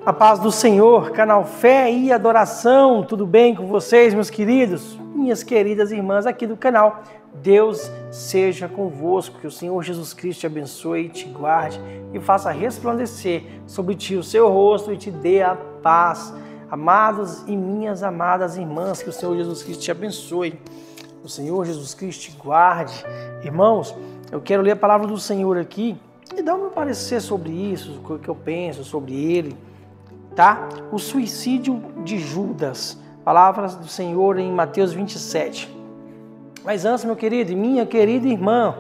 A paz do Senhor, canal Fé e Adoração, tudo bem com vocês, meus queridos? Minhas queridas irmãs aqui do canal, Deus seja convosco, que o Senhor Jesus Cristo te abençoe, te guarde e faça resplandecer sobre ti o seu rosto e te dê a paz. Amados e minhas amadas irmãs, que o Senhor Jesus Cristo te abençoe, o Senhor Jesus Cristo te guarde. Irmãos, eu quero ler a palavra do Senhor aqui e dar o meu parecer sobre isso, o que eu penso sobre ele. Tá? O suicídio de Judas, palavras do Senhor em Mateus 27. Mas antes, meu querido e minha querida irmã,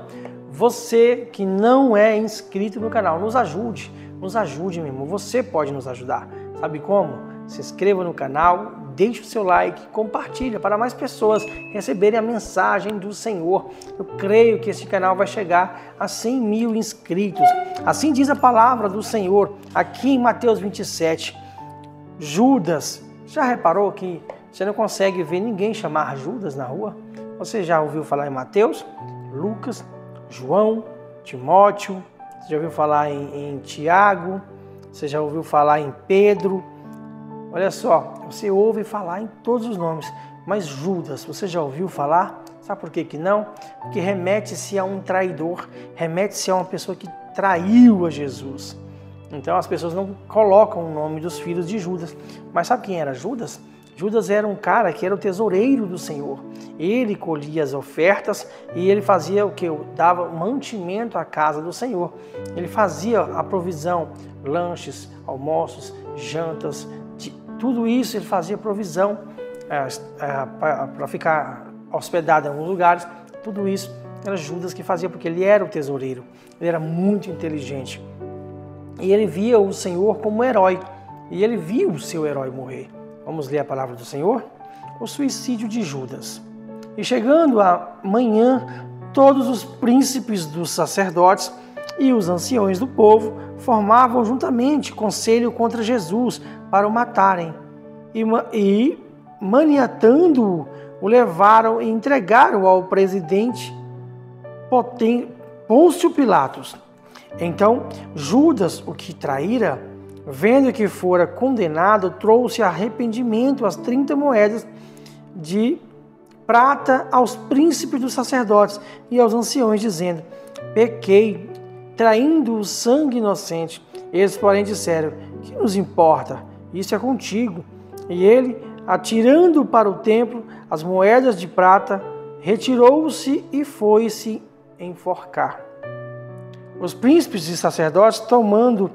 você que não é inscrito no canal, nos ajude, meu irmão, você pode nos ajudar. Sabe como? Se inscreva no canal, deixe o seu like, compartilha para mais pessoas receberem a mensagem do Senhor. Eu creio que este canal vai chegar a 100 mil inscritos. Assim diz a palavra do Senhor aqui em Mateus 27. Judas, já reparou que você não consegue ver ninguém chamar Judas na rua? Você já ouviu falar em Mateus, Lucas, João, Timóteo, você já ouviu falar em Tiago, você já ouviu falar em Pedro? Olha só, você ouve falar em todos os nomes, mas Judas, você já ouviu falar? Sabe por que não? Porque remete-se a um traidor, remete-se a uma pessoa que traiu a Jesus. Então as pessoas não colocam o nome dos filhos de Judas. Mas sabe quem era Judas? Judas era um cara que era o tesoureiro do Senhor. Ele colhia as ofertas e ele fazia o que? Dava mantimento à casa do Senhor. Ele fazia a provisão, lanches, almoços, jantas, tudo isso ele fazia provisão para ficar hospedado em alguns lugares. Tudo isso era Judas que fazia porque ele era o tesoureiro. Ele era muito inteligente. E ele via o Senhor como herói. E ele viu o seu herói morrer. Vamos ler a palavra do Senhor? O suicídio de Judas. E chegando a manhã, todos os príncipes dos sacerdotes e os anciões do povo formavam juntamente conselho contra Jesus para o matarem. E maniatando-o, o levaram e entregaram ao presidente Pôncio Pilatos. Então, Judas, o que traíra, vendo que fora condenado, trouxe arrependimento as 30 moedas de prata aos príncipes dos sacerdotes e aos anciões, dizendo: pequei, traindo o sangue inocente. Eles, porém, disseram: que nos importa? Isso é contigo. E ele, atirando para o templo as moedas de prata, retirou-se e foi-se enforcar. Os príncipes e sacerdotes, tomando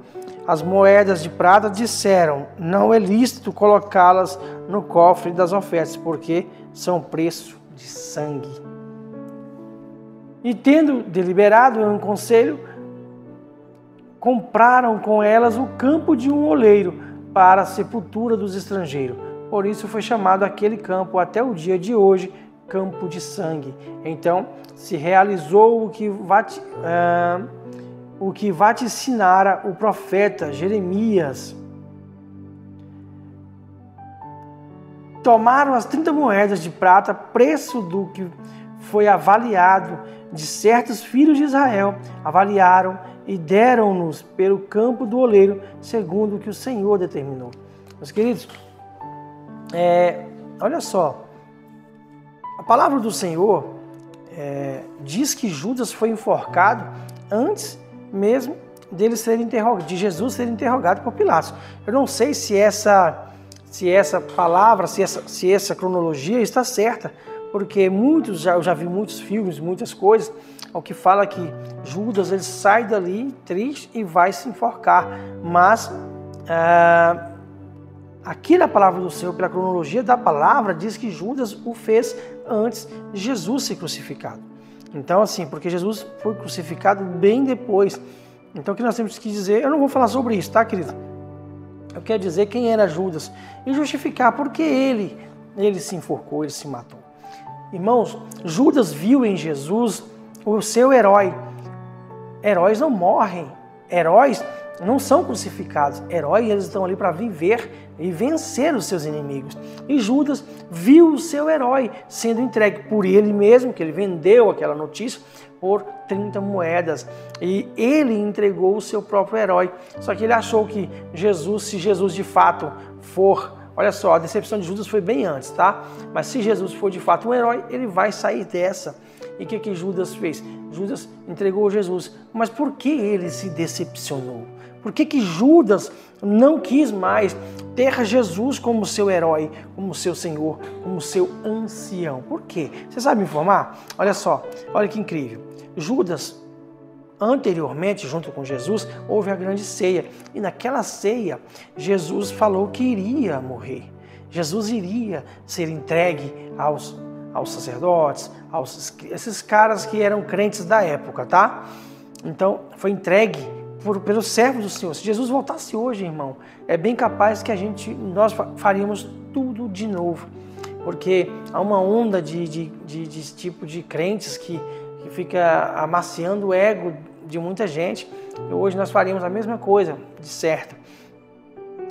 as moedas de prata, disseram: não é lícito colocá-las no cofre das ofertas, porque são preço de sangue. E tendo deliberado em um conselho, compraram com elas o campo de um oleiro para a sepultura dos estrangeiros. Por isso foi chamado aquele campo até o dia de hoje Campo de Sangue. Então se realizou o que vaticinara o profeta Jeremias. Tomaram as 30 moedas de prata, preço do que foi avaliado de certos filhos de Israel, avaliaram e deram-nos pelo campo do oleiro, segundo o que o Senhor determinou. Meus queridos, olha só, a palavra do Senhor diz que Judas foi enforcado antes mesmo de Jesus ser interrogado por Pilatos. Eu não sei se essa palavra, se essa cronologia está certa, porque eu já vi muitos filmes, muitas coisas, o que fala que Judas ele sai dali triste e vai se enforcar. Mas aqui na palavra do Senhor, pela cronologia da palavra, diz que Judas o fez antes de Jesus ser crucificado. Então, assim, porque Jesus foi crucificado bem depois. Então, o que nós temos que dizer, eu não vou falar sobre isso, tá, querido? Eu quero dizer quem era Judas e justificar porque ele se enforcou, ele se matou. Irmãos, Judas viu em Jesus o seu herói. Heróis não morrem, heróis não são crucificados. Heróis, eles estão ali para viver e vencer os seus inimigos. E Judas viu o seu herói sendo entregue por ele mesmo, que ele vendeu aquela notícia, por 30 moedas. E ele entregou o seu próprio herói. Só que ele achou que Jesus, se Jesus de fato for... Olha só, a decepção de Judas foi bem antes, tá? Mas se Jesus for de fato um herói, ele vai sair dessa. E o que Judas fez? Judas entregou Jesus. Mas por que ele se decepcionou? Por que Judas não quis mais ter Jesus como seu herói, como seu Senhor, como seu ancião? Por quê? Você sabe me informar? Olha só, olha que incrível. Judas, anteriormente, junto com Jesus, houve a grande ceia. E naquela ceia, Jesus falou que iria morrer. Jesus iria ser entregue aos sacerdotes, esses caras que eram crentes da época, tá? Então, foi entregue pelos servos do Senhor. Se Jesus voltasse hoje, irmão, é bem capaz que nós faríamos tudo de novo. Porque há uma onda de tipo de crentes que fica amaciando o ego de muita gente. E hoje nós faríamos a mesma coisa, de certo.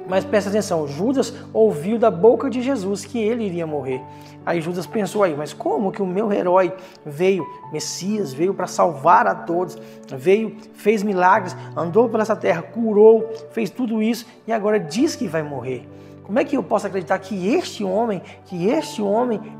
Mas presta atenção, Judas ouviu da boca de Jesus que ele iria morrer. Aí Judas pensou aí, mas como que o meu herói veio, Messias, veio para salvar a todos, veio, fez milagres, andou pela essa terra, curou, fez tudo isso e agora diz que vai morrer? Como é que eu posso acreditar que este homem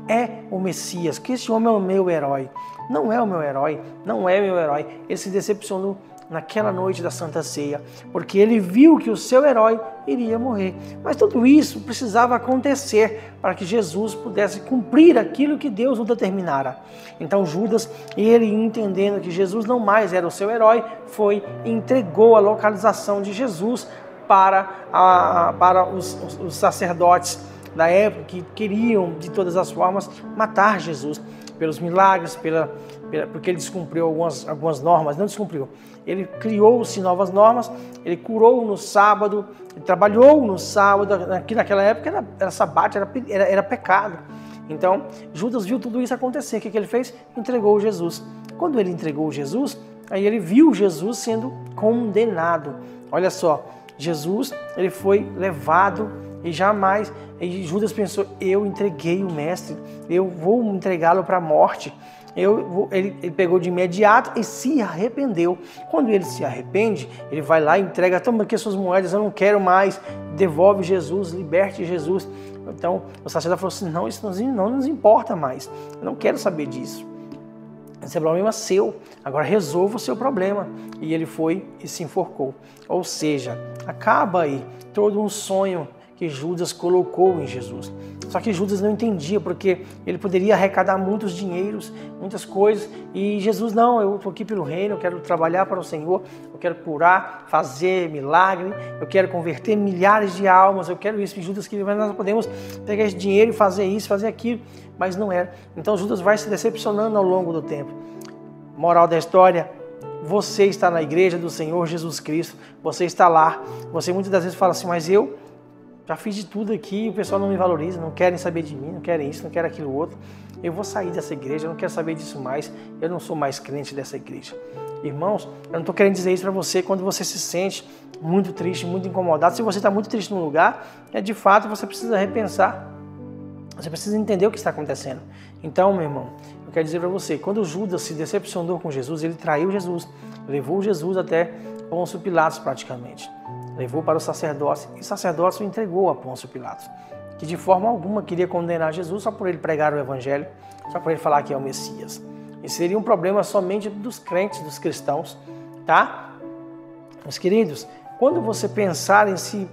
é o Messias, que este homem é o meu herói? Não é o meu herói, não é meu herói. Ele se decepcionou naquela noite da Santa Ceia, porque ele viu que o seu herói iria morrer. Mas tudo isso precisava acontecer para que Jesus pudesse cumprir aquilo que Deus o determinara. Então Judas, ele entendendo que Jesus não mais era o seu herói, foi e entregou a localização de Jesus para os sacerdotes da época que queriam de todas as formas matar Jesus pelos milagres, porque ele descumpriu algumas normas, não descumpriu. Ele criou-se novas normas, ele curou no sábado, ele trabalhou no sábado, que naquela época era sabático, era pecado. Então, Judas viu tudo isso acontecer. O que ele fez? Entregou Jesus. Quando ele entregou Jesus, aí ele viu Jesus sendo condenado. Olha só, Jesus, ele foi levado e jamais, e Judas pensou, eu entreguei o mestre, eu vou entregá-lo para a morte. Ele pegou de imediato e se arrependeu. Quando ele se arrepende, ele vai lá e entrega, toma aqui as suas moedas, eu não quero mais, devolve Jesus, liberte Jesus. Então o sacerdote falou assim, não, isso não nos importa mais, eu não quero saber disso. Esse é problema seu, agora resolva o seu problema. E ele foi e se enforcou. Ou seja, acaba aí todo um sonho que Judas colocou em Jesus. Só que Judas não entendia, porque ele poderia arrecadar muitos dinheiros, muitas coisas, e Jesus, não, eu estou aqui pelo reino, eu quero trabalhar para o Senhor, eu quero curar, fazer milagre, eu quero converter milhares de almas, eu quero isso. E Judas queria, mas nós podemos pegar esse dinheiro e fazer isso, fazer aquilo, mas não era. Então Judas vai se decepcionando ao longo do tempo. Moral da história, você está na igreja do Senhor Jesus Cristo, você está lá, você muitas das vezes fala assim, mas eu já fiz de tudo aqui, o pessoal não me valoriza, não querem saber de mim, não querem isso, não querem aquilo outro. Eu vou sair dessa igreja, eu não quero saber disso mais, eu não sou mais crente dessa igreja. Irmãos, eu não estou querendo dizer isso para você quando você se sente muito triste, muito incomodado. Se você está muito triste num lugar, de fato você precisa repensar, você precisa entender o que está acontecendo. Então, meu irmão, eu quero dizer para você, quando Judas se decepcionou com Jesus, ele traiu Jesus, levou Jesus até Pôncio Pilatos praticamente. Levou para os sacerdotes e o sacerdote o entregou a Pôncio Pilatos, que de forma alguma queria condenar Jesus só por ele pregar o evangelho, só por ele falar que é o Messias. Isso seria um problema somente dos crentes, dos cristãos, tá? Meus queridos, quando você pensar em se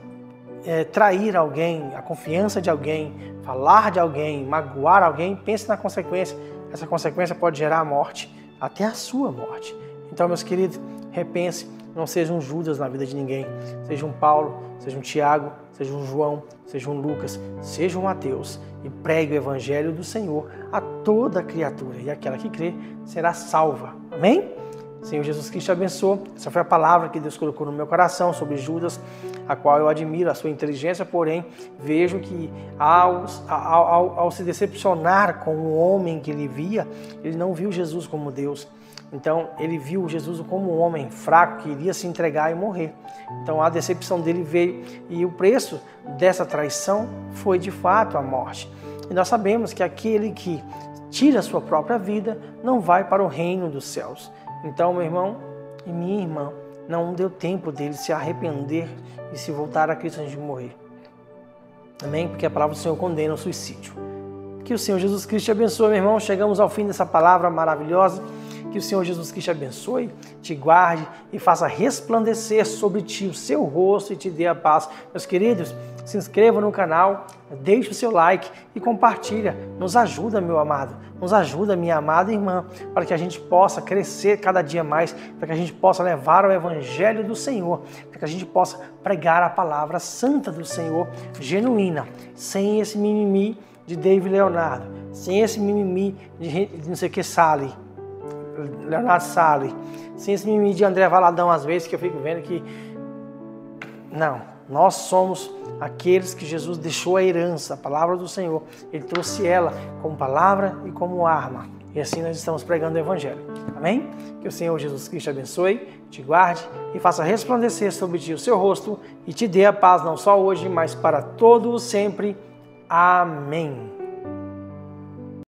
trair alguém, a confiança de alguém, falar de alguém, magoar alguém, pense na consequência. Essa consequência pode gerar a morte, até a sua morte. Então, meus queridos, repense. Não seja um Judas na vida de ninguém, seja um Paulo, seja um Tiago, seja um João, seja um Lucas, seja um Mateus e pregue o Evangelho do Senhor a toda criatura e aquela que crê será salva. Amém? Senhor Jesus Cristo te abençoe. Essa foi a palavra que Deus colocou no meu coração sobre Judas, a qual eu admiro a sua inteligência, porém vejo que ao se decepcionar com o homem que ele via, ele não viu Jesus como Deus. Então, ele viu Jesus como um homem fraco que iria se entregar e morrer. Então, a decepção dele veio e o preço dessa traição foi, de fato, a morte. E nós sabemos que aquele que tira a sua própria vida, não vai para o reino dos céus. Então, meu irmão e minha irmã, não deu tempo dele se arrepender e se voltar a Cristo antes de morrer. Amém? Porque a palavra do Senhor condena o suicídio. Que o Senhor Jesus Cristo te abençoe, meu irmão. Chegamos ao fim dessa palavra maravilhosa. Que o Senhor Jesus Cristo te abençoe, te guarde e faça resplandecer sobre ti o seu rosto e te dê a paz. Meus queridos, se inscreva no canal, deixe o seu like e compartilha. Nos ajuda, meu amado, nos ajuda, minha amada irmã, para que a gente possa crescer cada dia mais, para que a gente possa levar o Evangelho do Senhor, para que a gente possa pregar a palavra santa do Senhor, genuína, sem esse mimimi de David Leonardo, sem esse mimimi de não sei o que Leonardo Salles, sem esse mimimi de André Valadão, às vezes, que eu fico vendo que... Não, nós somos aqueles que Jesus deixou a herança, a palavra do Senhor. Ele trouxe ela como palavra e como arma. E assim nós estamos pregando o Evangelho. Amém? Que o Senhor Jesus Cristo te abençoe, te guarde e faça resplandecer sobre ti o seu rosto e te dê a paz não só hoje, mas para todo sempre. Amém.